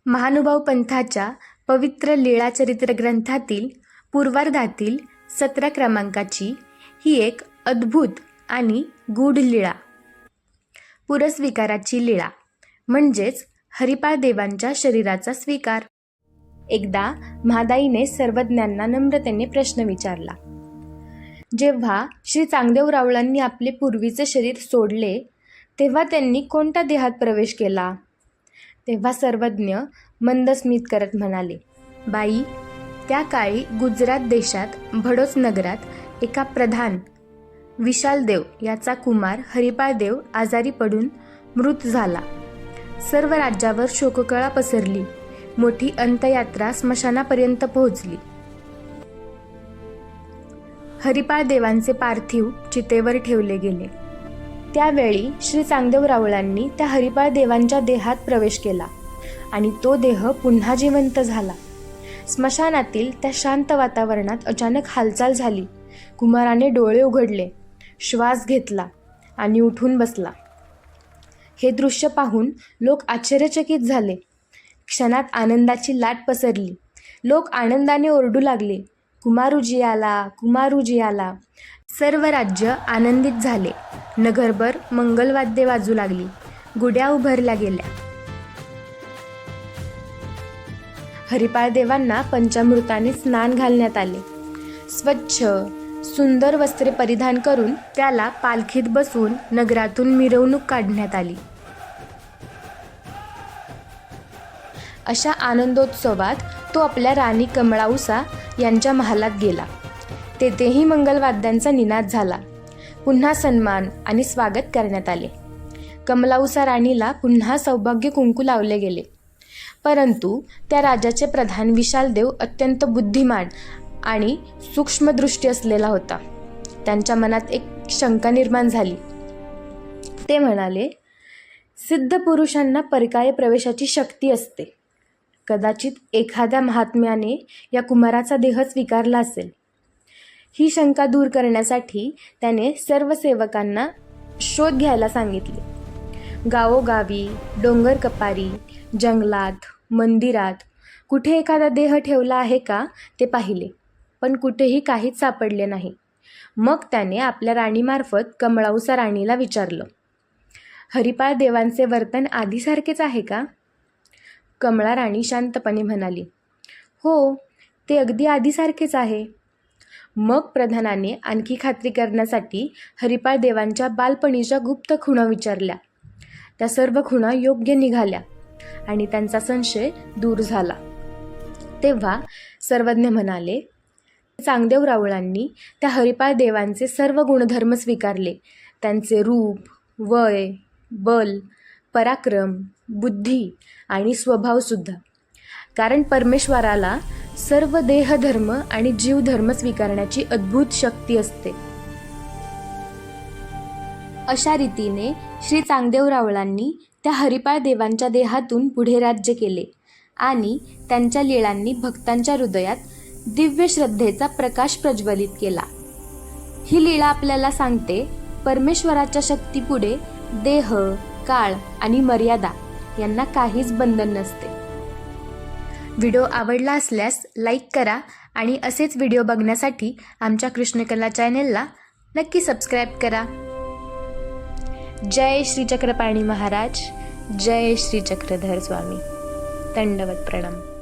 महानुभाव पंथाच्या पवित्र लीळाचरित्र ग्रंथातील पूर्वार्धातील 17 क्रमांकाची ही एक अद्भुत आणि गूढ लीळा. पुरस्विकाराची लीळा म्हणजेच हरिपाळ देवांच्या शरीराचा स्वीकार. एकदा म्हादाईने सर्वज्ञांना नम्रतेने प्रश्न विचारला. जेव्हा श्री चांगदेव रावळांनी आपले पूर्वीचे शरीर सोडले तेव्हा त्यांनी कोणत्या देहात प्रवेश केला? तेव्हा सर्वज्ञ मंद स्मित करत म्हणाले, बाई, त्या काळी गुजरात देशात भडोस नगरात एका प्रधान विशालदेव याचा कुमार हरिपाळदेव आजारी पडून मृत झाला. सर्व राज्यावर शोककळा पसरली. मोठी अंत्ययात्रा स्मशानापर्यंत पोहोचली. हरिपाळ देवांचे पार्थिव चितेवर ठेवले गेले. त्यावेळी श्री चांगदेव रावळांनी त्या हरिपाळ देवांच्या देहात प्रवेश केला आणि तो देह पुन्हा जिवंत झाला. स्मशानातील त्या शांत वातावरणात अचानक हालचाल झाली. कुमाराने डोळे उघडले, श्वास घेतला आणि उठून बसला. हे दृश्य पाहून लोक आश्चर्यचकित झाले. क्षणात आनंदाची लाट पसरली. लोक आनंदाने ओरडू लागले, कुमारूजी आला, कुमारूजी आला. सर्व राज्य आनंदित झाले. नगरभर मंगलवाद्ये वाजू लागली. गुड्या उभारल्या गेल्या. हरिपाळ देवांना पंचामृताने स्नान घालण्यात आले. स्वच्छ सुंदर वस्त्रे परिधान करून त्याला पालखीत बसवून नगरातून मिरवणूक काढण्यात आली. अशा आनंदोत्सवात तो आपल्या राणी कमळाऊसा यांच्या महालात गेला. तेथेही मंगलवाद्यांचा निनाद झाला. पुन्हा सन्मान आणि स्वागत करण्यात आले. कमलाऊसा राणीला पुन्हा सौभाग्य कुंकू लावले गेले. परंतु त्या राजाचे प्रधान विशालदेव अत्यंत बुद्धिमान आणि सूक्ष्मदृष्टी असलेला होता. त्यांच्या मनात एक शंका निर्माण झाली. ते म्हणाले, सिद्ध पुरुषांना परकाय प्रवेशाची शक्ती असते. कदाचित एखाद्या महात्म्याने या कुमाराचा देह स्वीकारला असेल. ही शंका दूर करण्यासाठी त्याने सर्व सेवकांना शोध घ्यायला सांगितले. गावोगावी, डोंगर कपारी, जंगलात, मंदिरात कुठे एखादा देह ठेवला आहे का ते पाहिले, पण कुठेही काहीच सापडले नाही. मग त्याने आपल्या राणीमार्फत कमळाऊसा राणीला विचारलं, हरिपाळ देवांचे वर्तन आधीसारखेच आहे का? कमळा राणी शांतपणे म्हणाली, हो, ते अगदी आधीसारखेच आहे. मग प्रधानाने आणखी खात्री करण्यासाठी हरिपाळ देवांच्या बालपणीच्या गुप्त खुणा विचारल्या. त्या सर्व खुणा योग्य निघाल्या आणि त्यांचा संशय दूर झाला. तेव्हा सर्वज्ञ म्हणाले, चांगदेव रावळांनी त्या हरिपाळ देवांचे सर्व गुणधर्म स्वीकारले. त्यांचे रूप, वय, बल, पराक्रम, बुद्धी आणि स्वभावसुद्धा. कारण परमेश्वराला सर्व देहधर्म आणि जीवधर्म स्वीकारण्याची अद्भुत शक्ती असते. अशा रीतीने श्री चांगदेव रावळांनी त्या हरिपाळ देवांच्या देहातून पुढे राज्य केले आणि त्यांच्या लीळांनी भक्तांच्या हृदयात दिव्य श्रद्धेचा प्रकाश प्रज्वलित केला. ही लीळा आपल्याला सांगते, परमेश्वराच्या शक्तीपुढे देह, काळ आणि मर्यादा यांना काहीच बंधन नसते. व्हिडिओ आवडला असल्यास लाईक करा आणि असेच व्हिडिओ बघण्यासाठी आमच्या कृष्णकला चॅनेलला नक्की सबस्क्राईब करा. जय श्री चक्रपाणी महाराज, जय श्री चक्रधर स्वामी. दंडवत प्रणाम.